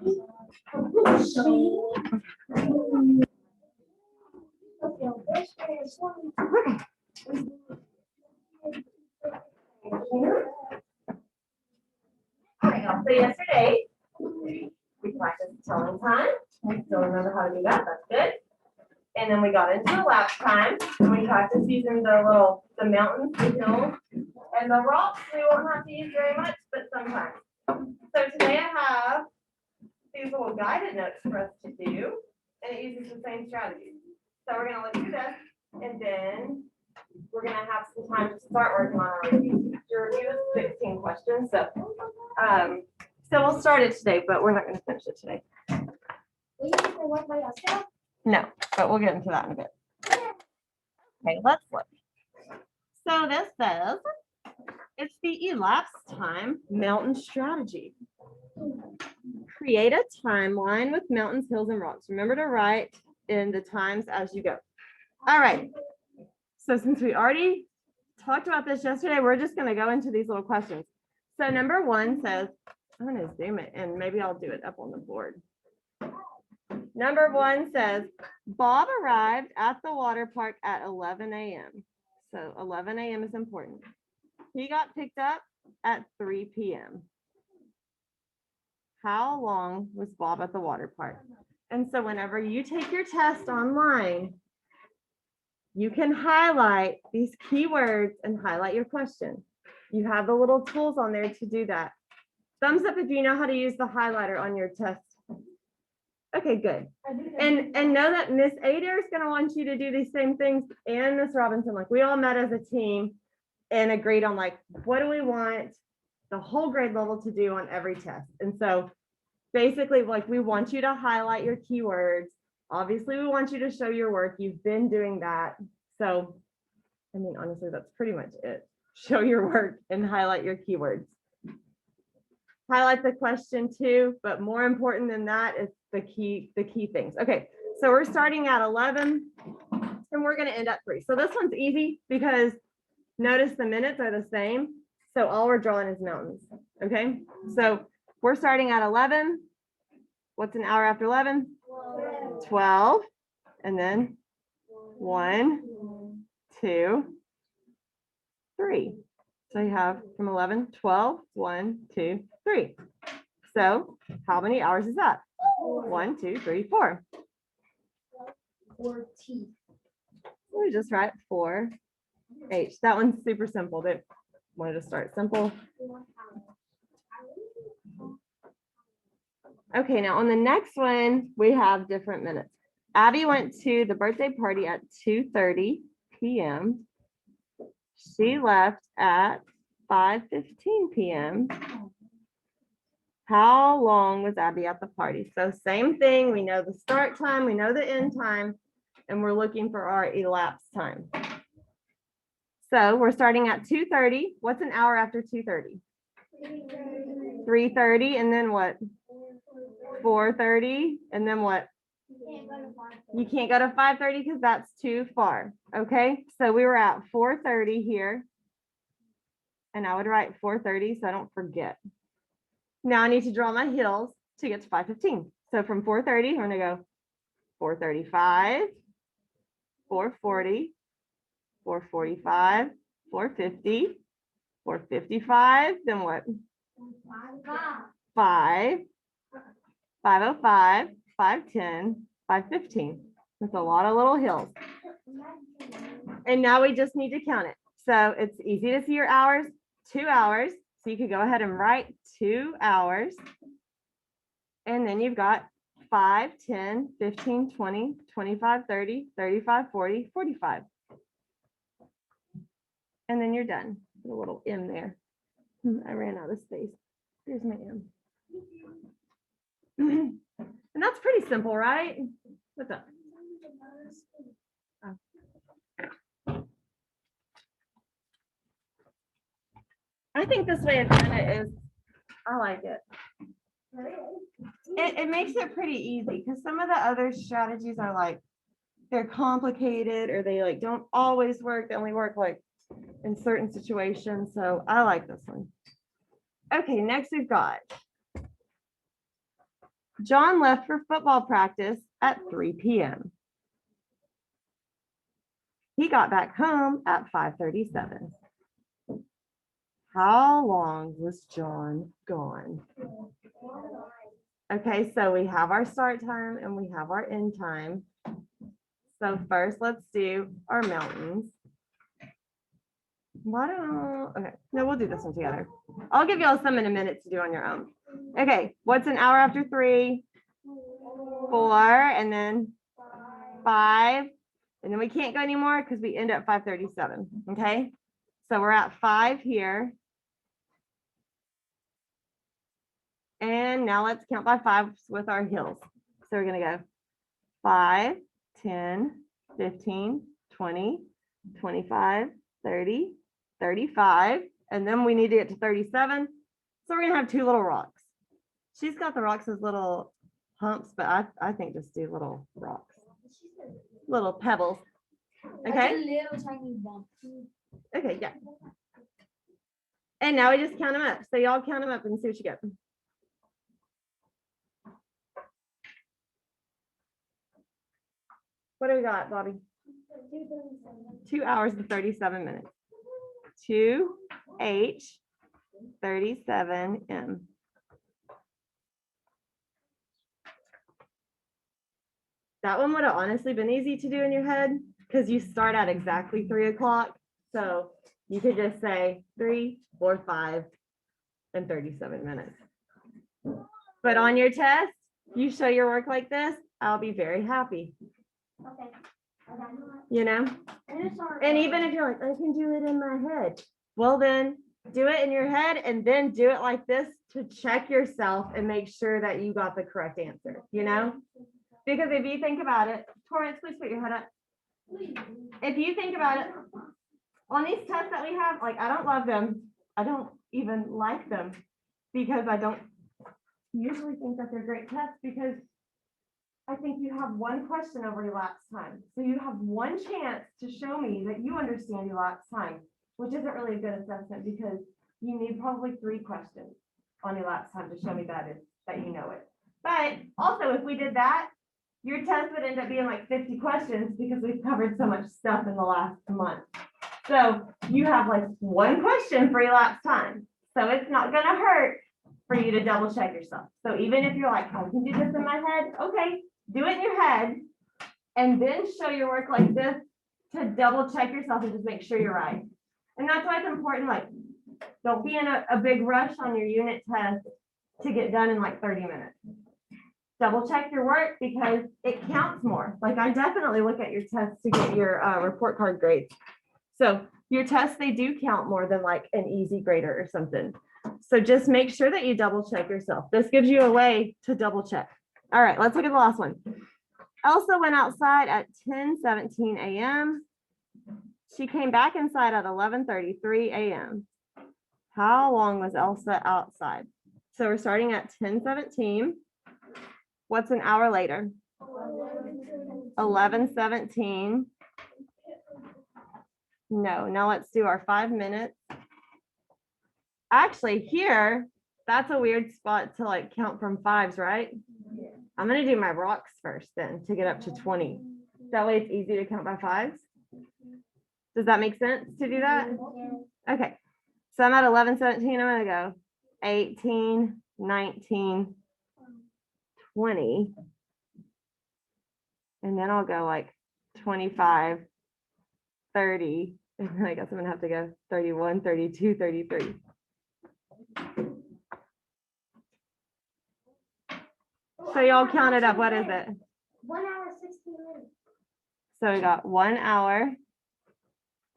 So yesterday, we practiced telling time. We still remember how to do that. That's good. And then we got into elapsed time, and we practiced using the mountains, the hills, and the rocks. We won't have to use very much, but sometimes. So today I have these little guided notes for us to do, and it uses the same strategies. So we're going to look through this, and then we're going to have some time to start working on our review. Your review is 16 questions, so we'll start it today, but we're not going to finish it today. No, but we'll get into that in a bit. Okay, let's look. So this says it's the elapsed time mountain strategy. Create a timeline with mountains, hills, and rocks. Remember to write in the times as you go. All right. So since we already talked about this yesterday, we're just going to go into these little questions. So number one says, I'm going to zoom it and maybe I'll do it up on the board. Number one says, Bob arrived at the water park at 11 a.m. So 11 a.m. is important. He got picked up at 3 p.m. How long was Bob at the water park? And so whenever you take your test online, you can highlight these keywords and highlight your question. You have the little tools on there to do that. Thumbs up if you know how to use the highlighter on your test. Okay, good. And know that Miss Adair is going to want you to do these same things, and Miss Robinson. Like, we all met as a team and agreed on, like, what do we want the whole grade level to do on every test. And so basically, like, we want you to highlight your keywords. Obviously, we want you to show your work. You've been doing that. So, I mean, honestly, that's pretty much it. Show your work and highlight your keywords. Highlight the question too, but more important than that is the key things. Okay, so we're starting at 11 and we're going to end at 3. So this one's easy because notice the minutes are the same. So all we're drawing is mountains. Okay, so we're starting at 11. What's an hour after 11? 12. And then 1, 2, 3. So you have from 11, 12, 1, 2, 3. So how many hours is that? 1, 2, 3, 4. 14. We just write 4H. That one's super simple. They wanted to start simple. Okay, now on the next one, we have different minutes. Abby went to the birthday party at 2:30 p.m. She left at 5:15 p.m. How long was Abby at the party? So same thing, we know the start time, we know the end time, and we're looking for our elapsed time. So we're starting at 2:30. What's an hour after 2:30? 3:30, and then what? 4:30, and then what? You can't go to 5:30 because that's too far. Okay, so we were at 4:30 here. And I would write 4:30 so I don't forget. Now I need to draw my hills to get to 5:15. So from 4:30, we're going to go 4:35, 4:40, 4:45, 4:50, 4:55, then what? 5, 5:05, 5:10, 5:15. That's a lot of little hills. And now we just need to count it. So it's easy to see your hours, 2 hours. So you could go ahead and write 2 hours. And then you've got 5, 10, 15, 20, 25, 30, 35, 40, 45. And then you're done. Put a little M there. I ran out of space. Here's my M. And that's pretty simple, right? What's up? Oh. I think this way of doing it is, I like it. It makes it pretty easy because some of the other strategies are like, they're complicated or they like don't always work. They only work like in certain situations. So I like this one. Okay, next we've got John left for football practice at 3 p.m. He got back home at 5:37. How long was John gone? Okay, so we have our start time and we have our end time. So first, let's do our mountains. Why don't, okay, no, we'll do this one together. I'll give y'all some in a minute to do on your own. Okay, what's an hour after 3? 4, and then 5, and then we can't go anymore because we end at 5:37, okay? So we're at 5 here. And now let's count by 5s with our hills. So we're gonna go 5, 10, 15, 20, 25, 30, 35, and then we need to get to 37. So we're gonna have 2 little rocks. She's got the rocks as little humps, but I think just do little rocks, little pebbles. Okay. Little tiny bump. Okay, yeah. And now we just count them up. So y'all count them up and see what you get. What do we got, Bobby? 2 hours and 37 minutes. 2H 37M. That one would have honestly been easy to do in your head because you start at exactly 3 o'clock. So you could just say 3, 4, 5, and 37 minutes. But on your test, you show your work like this, I'll be very happy. Okay. You know? And even if you're like, I can do it in my head. Well, then do it in your head and then do it like this to check yourself and make sure that you got the correct answer, you know? Because if you think about it, Torrance, please put your head up. If you think about it, on these tests that we have, like, I don't love them. I don't even like them because I don't usually think that they're great tests because I think you have one question over elapsed time. So you have one chance to show me that you understand elapsed time, which isn't really a good assessment because you need probably 3 questions on elapsed time to show me that you know it. But also, if we did that, your test would end up being like 50 questions because we've covered so much stuff in the last month. So you have like 1 question for elapsed time. So it's not going to hurt for you to double check yourself. So even if you're like, I can do this in my head, okay, do it in your head and then show your work like this to double check yourself and just make sure you're right. And that's why it's important, like, don't be in a big rush on your unit test to get done in like 30 minutes. Double check your work because it counts more. Like, I definitely look at your tests to get your report card grades. So your tests, they do count more than like an easy grader or something. So just make sure that you double check yourself. This gives you a way to double check. All right, let's look at the last one. Elsa went outside at 10:17 a.m. She came back inside at 11:33 a.m. How long was Elsa outside? So we're starting at 10:17. What's an hour later? 11:17. No, now let's do our 5 minutes. Actually, here, that's a weird spot to like count from 5s, right? Yeah. I'm going to do my rocks first then to get up to 20. That way it's easy to count by 5s. Does that make sense to do that? Yeah. Okay. So I'm at 11:17. I'm going to go 18, 19, 20. And then I'll go like 25, 30. And then I guess I'm going to have to go 31, 32, 33. So y'all count it up. What is it? 1 hour, 16 minutes. So we got 1 hour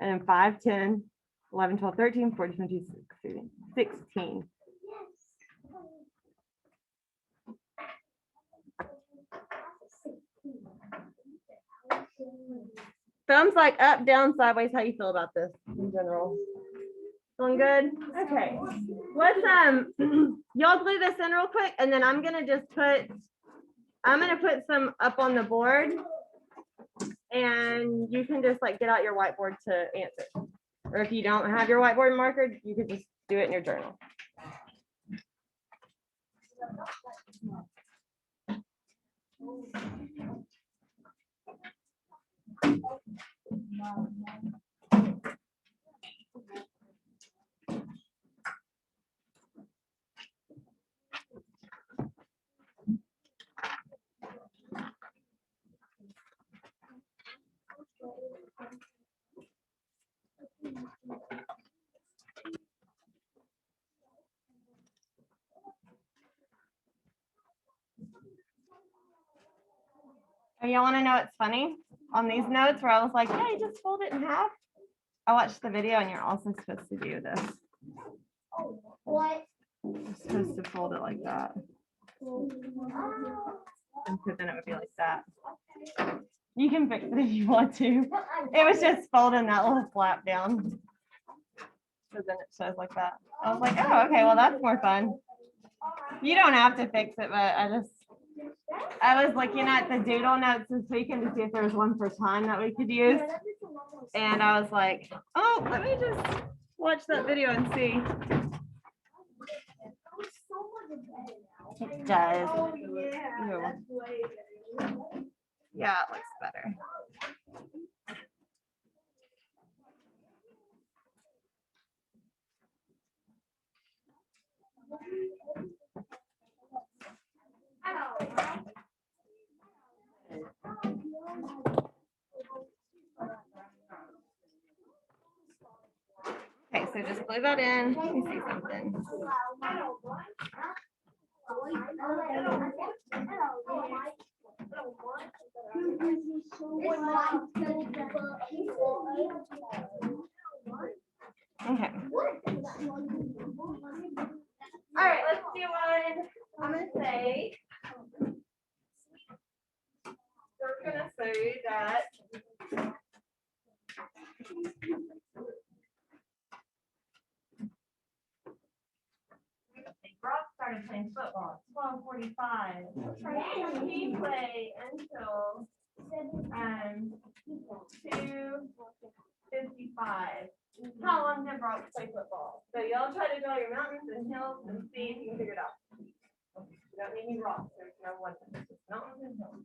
and then 5, 10, 11, 12, 13, 14, 15, 16. Thumbs like up, down, sideways. How you feel about this in general? Feeling good? Okay. Let's y'all glue this in real quick, and then I'm gonna put some up on the board, and you can just like get out your whiteboard to answer. Or if you don't have your whiteboard marker, you can just do it in your journal. Oh, y'all want to know what's funny? On these notes where I was like, hey, just fold it in half. I watched the video and you're also supposed to do this. What? You're supposed to fold it like that. And so then it would be like that. You can fix it if you want to. It was just folding that little flap down. So then it shows like that. I was like, oh, okay, well, that's more fun. You don't have to fix it, but I was looking at the doodle notes this weekend to see if there was one for time that we could use. And I was like, oh, let me just watch that video and see. It does. Oh, yeah. Ew. That's way better. Yeah, it looks better. Okay, so just glue that in. Let me see something. Okay. All right, let's do one. I'm gonna say. We're gonna say that. Brock started playing football at 12:45. He played until 2:55. How long did Brock play football? So y'all try to draw your mountains and hills and see if you can figure it out. You don't need any rocks. There's no one. It's just mountains and hills.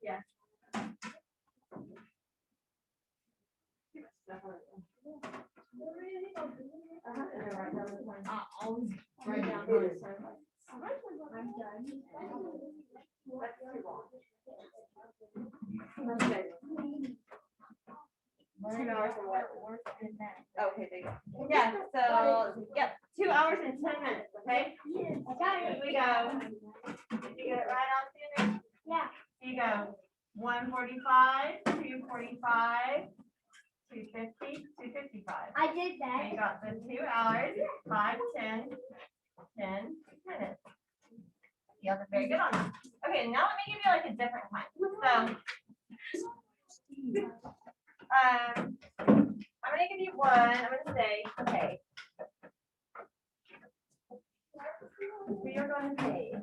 Yeah. I'll write down those. I'm done. That's too long. 2 hours and what? Okay, there you go. Yeah, so, yep, 2 hours and 10 minutes, okay? Here we go. Did you get it right out there? Yeah. Here you go. 1:45, 2:45, 2:50, 2:55. I did So that. you got the 2 hours, 5, 10, 10 minutes. You guys are very good on that. Okay, now let me give you like a different time. So, I'm gonna give you one. I'm gonna say, okay. So you're going to say,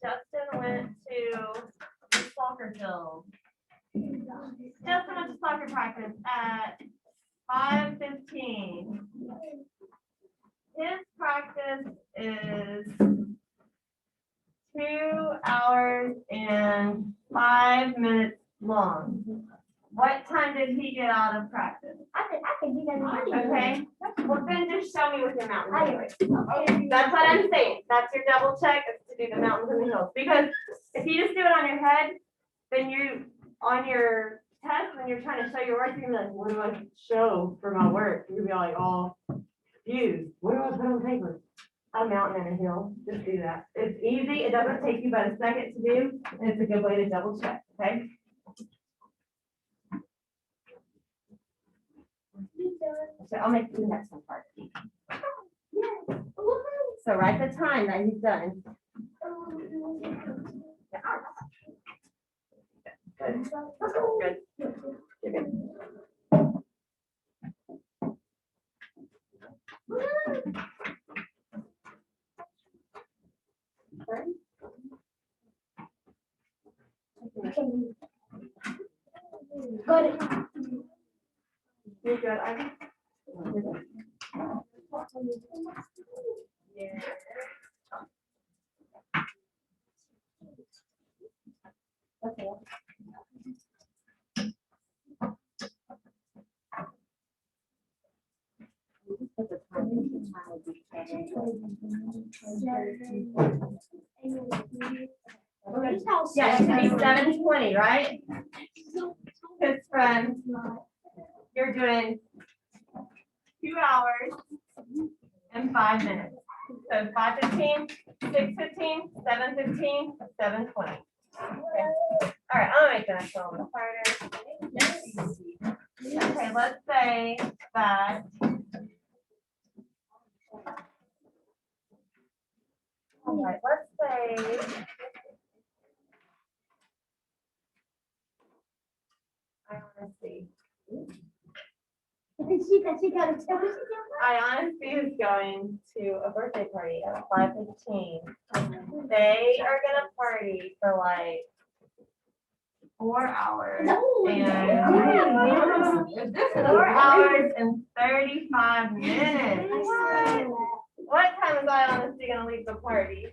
Justin went to the soccer field. Justin went to soccer practice at 5:15. His practice is 2 hours and 5 minutes long. What time did he get out of practice? I could do that. Okay, well then just show me with your mountains. I- anyway. That's what I'm saying. That's your double check, is to do the mountains and the hills. Because if you just do it on your head, then you, on your test, when you're trying to show your work, you're gonna be like, what do I show for my work? You're gonna be like, oh, views. What do I put on paper? A mountain and a hill. Just do that. It's easy. It doesn't take you but a second to do, and it's a good way to double check, okay? So I'll make the next one part. So write the time that he's done. Good. Good. You're good. You're good. You're good. Yeah. Okay. Put the time in. Yeah, it should be 7:20, right? Because from, you're doing 2 hours and 5 minutes. So 5:15, 6:15, 7:15, 7:20. Okay. All right, I'll make the next one a little harder. Okay, let's say that. All right, let's say. I want to see. I honestly is going to a birthday party at 5:15. They are gonna party for like 4 hours and 4 hours and 35 minutes. What time is I honestly gonna leave the party?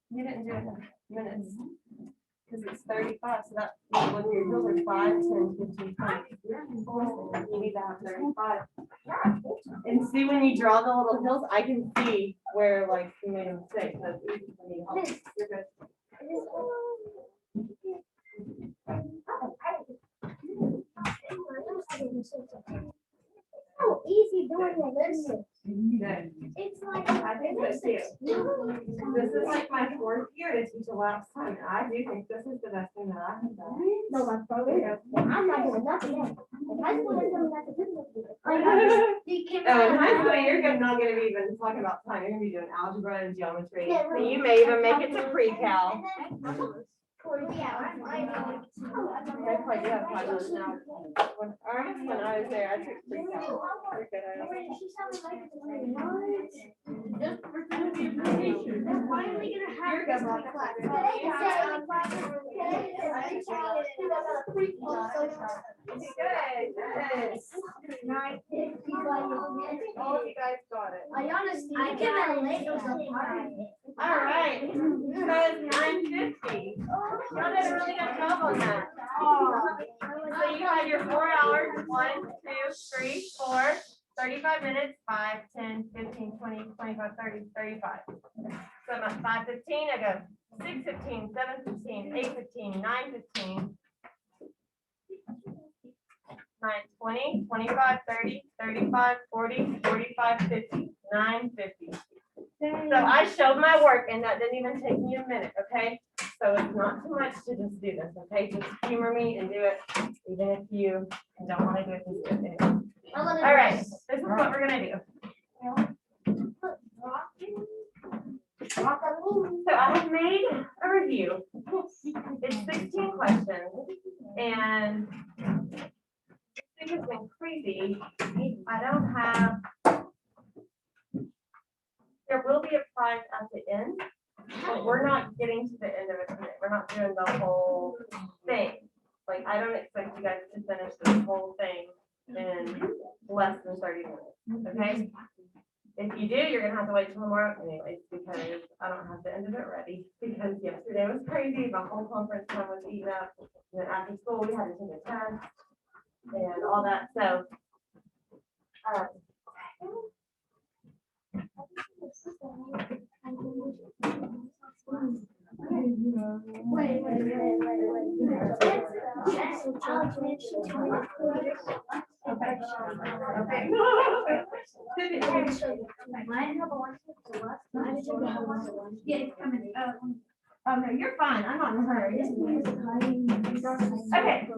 You didn't do it in minutes. Because it's 35, so that, when your hills are 5, 10, 15, 20. You need to have 35. And see, when you draw the little hills, I can see where like you made a mistake. That's easy for me to help. You're good. So easy doing this. Good. It's like. I think so too. This is like my 4th year to teach elapsed time, and I do think this is the best thing that I have done. No, my brother. I'm not doing nothing. In high school, I'm doing nothing. Oh, in high school, you're not gonna be even talking about time. You're gonna be doing algebra and geometry. So you may even make it to pre-cal. They probably do have 5 minutes now. When I was there, I took pre-cal. We're good, I don't- You're good, Mom. Good, good. All of you guys got it. I can relate. All right, so it's 9:50. Y'all did a really good job on that. So you had your 4 hours, 1, 2, 3, 4, 35 minutes, 5, 10, 15, 20, 25, 30, 35. So I'm at 5:15, I go 6:15, 7:15, 8:15, 9:15. 9, 20, 25, 30, 35, 40, 45, 50, 9, 50. So I showed my work and that didn't even take me a minute, okay? So it's not too much to just do this, okay? Just humor me and do it, even if you don't want to do it. Just do it anyway. All right, this is what we're gonna do. So I have made a review. It's 16 questions, and this has been crazy. I don't have. There will be a prize at the end, but we're not getting to the end of it today. We're not doing the whole thing. Like, I don't expect you guys to finish this whole thing in less than 30 minutes, okay? If you do, you're gonna have to wait till tomorrow anyways, because I don't have the end of it ready, because yesterday was crazy, my whole conference time was eaten up, and then after school, we had to take a test, and all that, so. Oh, no, you're fine. I'm not in a hurry. Okay,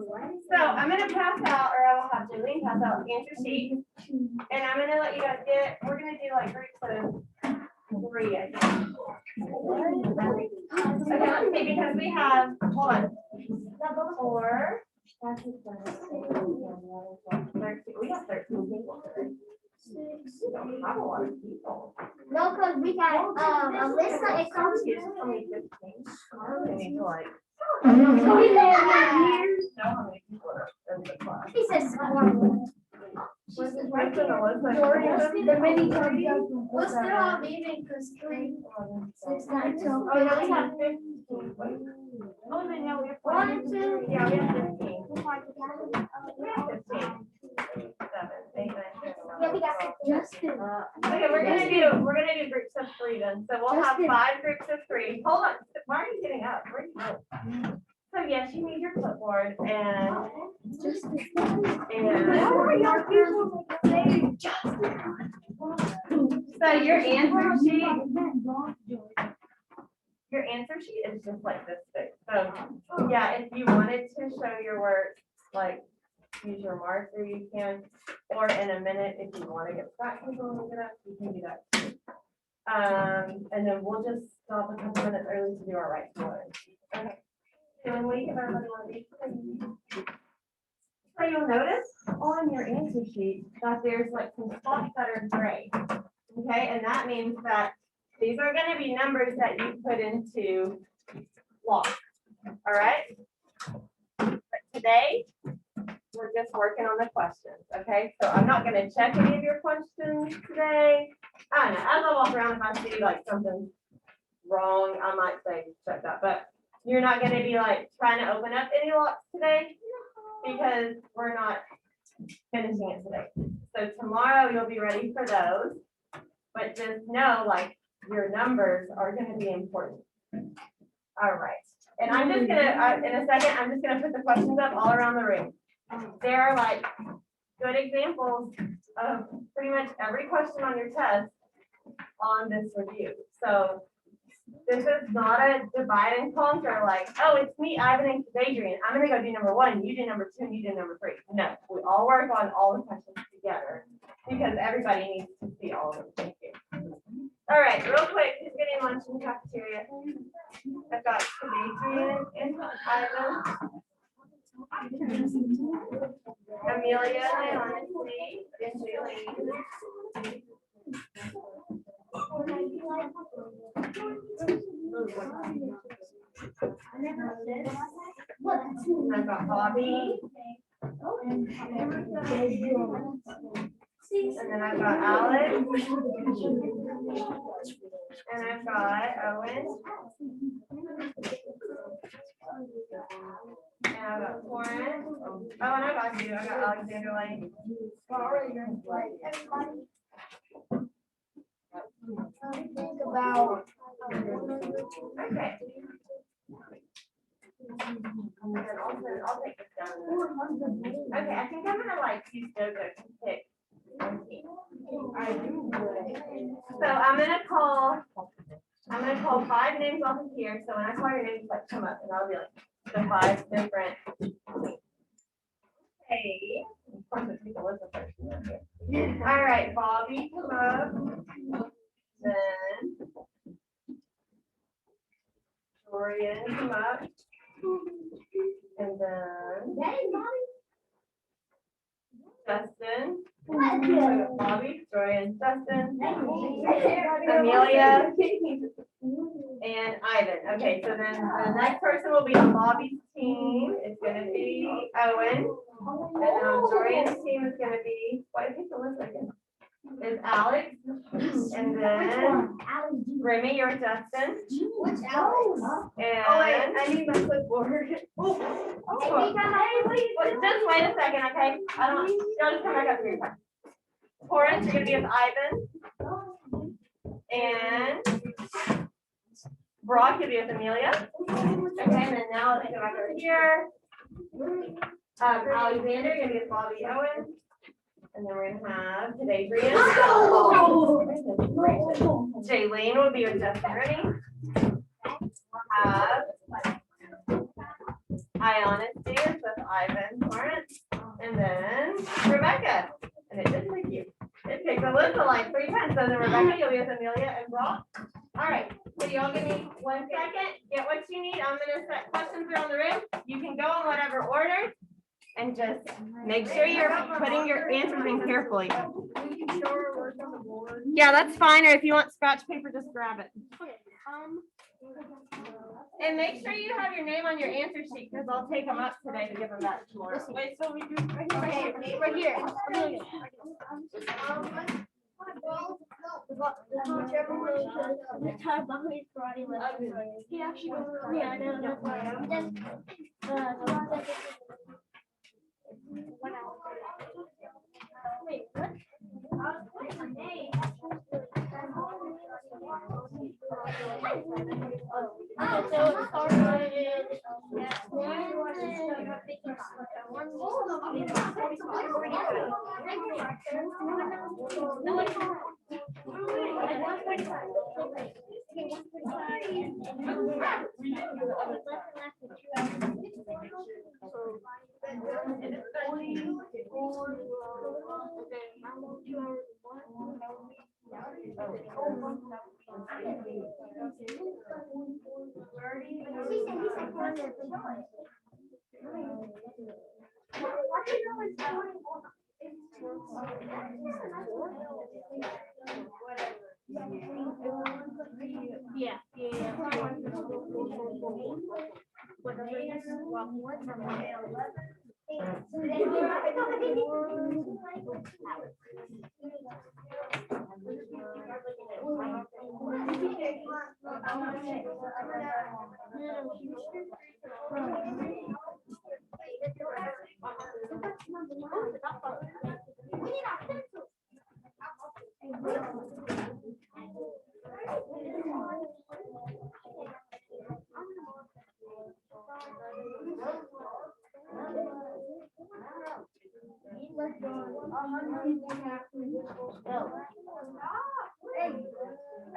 so I'm gonna pass out, or I will have Julie pass out the answer sheet. And I'm gonna let you guys we're gonna do like groups of 3, I think. Okay, let's see, because we have, hold on. 4. 13, we have 13 people today. We don't have a lot of people. No, because we got Alyssa and Coach. Only 15. I need to like. So we know how many people are in the class. He says. The mini What's they're all leaving because 3, 6, 9, 10. Oh, no, we have 15. Oh, then, yeah, we have 1, 2. Yeah, we have 15. We have 15. 7, 8, 9, 10, 11. Yeah, we got Justin. Okay, we're gonna do groups of 3 then. So we'll have 5 groups of 3. Hold on. Why are you getting up? Where are you going? So yes, you need your clipboard and so your answer sheet is just like this thick. So yeah, if you wanted to show your work, like use your marker, you can, or in a minute, if you want to get practical and look it up, you can do that too. And then we'll just stop a couple minutes early to do our right to learn. Okay. And we give everybody one of these. So you'll notice on your answer sheet that there's like some spots that are gray. Okay, and that means that these are going to be numbers that you put into block. All right. But today, we're just working on the questions. Okay, so I'm not going to check any of your questions today. I don't know. As I walk around, if I see like something wrong, I might say check that. But you're not going to be like trying to open up any locks today because we're not finishing it today. So tomorrow you'll be ready for those. But just know, like, your numbers are going to be important. All right. And I'm just going to, in a second, I'm just going to put the questions up all around the room. There are like good examples of pretty much every question on your test on this review. So this is not a divide and conquer, like, oh, it's me, Ivan and Adrian. I'm going to go do number 1, you do number 2, and you do number 3. No, we all work on all the questions together because everybody needs to see all of them. Thank you. All right, real quick, who's getting lunch in the cafeteria? I've got Adrian and Ivan. Amelia, Leon, Steve, and Julie. I've got Bobby. And then I've got Alex. And I've got Owen. And I've got Florence. Oh, and I got you. I got Alexander Lane. Think about. Okay. And then I'll take this down. Okay, I think I'm gonna like use JoJo to pick one team. So I'm gonna call 5 names off of here. So when I call your names, like come up and I'll be like the 5 different. Hey, of course, let's take a listen first. All right, Bobby, come up. Then Dorian, come up. And then Justin. Bobby, Dorian, Justin. Amelia. And Ivan. Okay, so then the next person will be on Bobby's team. It's gonna be Owen. And then on Dorian's team is gonna be, why did I take the list again? Is Alex. And then Remy, you're Justin. Which Alex? And Oh, wait, I need my clipboard. Just wait a second, okay? Y'all just come back up here. Torrance, you're gonna be with Ivan. And Brock, you'll be with Amelia. Okay, and then now let's go back over here. Alexander, you're gonna be with Bobby Owen. And then we're gonna have Adrian. Jaylene will be with Justin Rennie. We'll have Ionis is with Ivan Torrance. And then Rebecca. And it did pick you. It picked Alyssa like 3 times. So then Rebecca, you'll be with Amelia and Brock. All right. So y'all give me 1 second. Get what you need. I'm gonna set questions around the room. You can go in whatever order. And just make sure you're putting your answers in carefully. Yeah, that's fine. Or if you want scratch paper, just grab it. And make sure you have your name on your answer sheet because I'll take them up today to give them back tomorrow. Wait, so we do right here. He actually goes, yeah, I know. Wait, what? Yeah.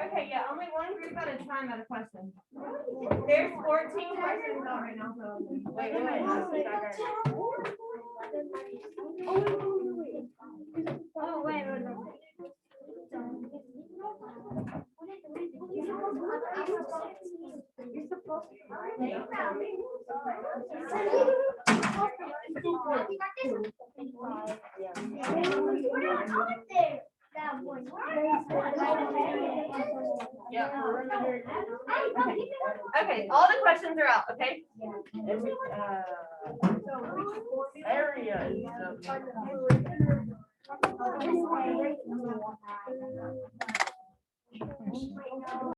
Okay, yeah, only one group at a time at a question. There's 14 questions out right now. So wait. Oh, wait. You're supposed Okay, all the questions are out, okay? Area.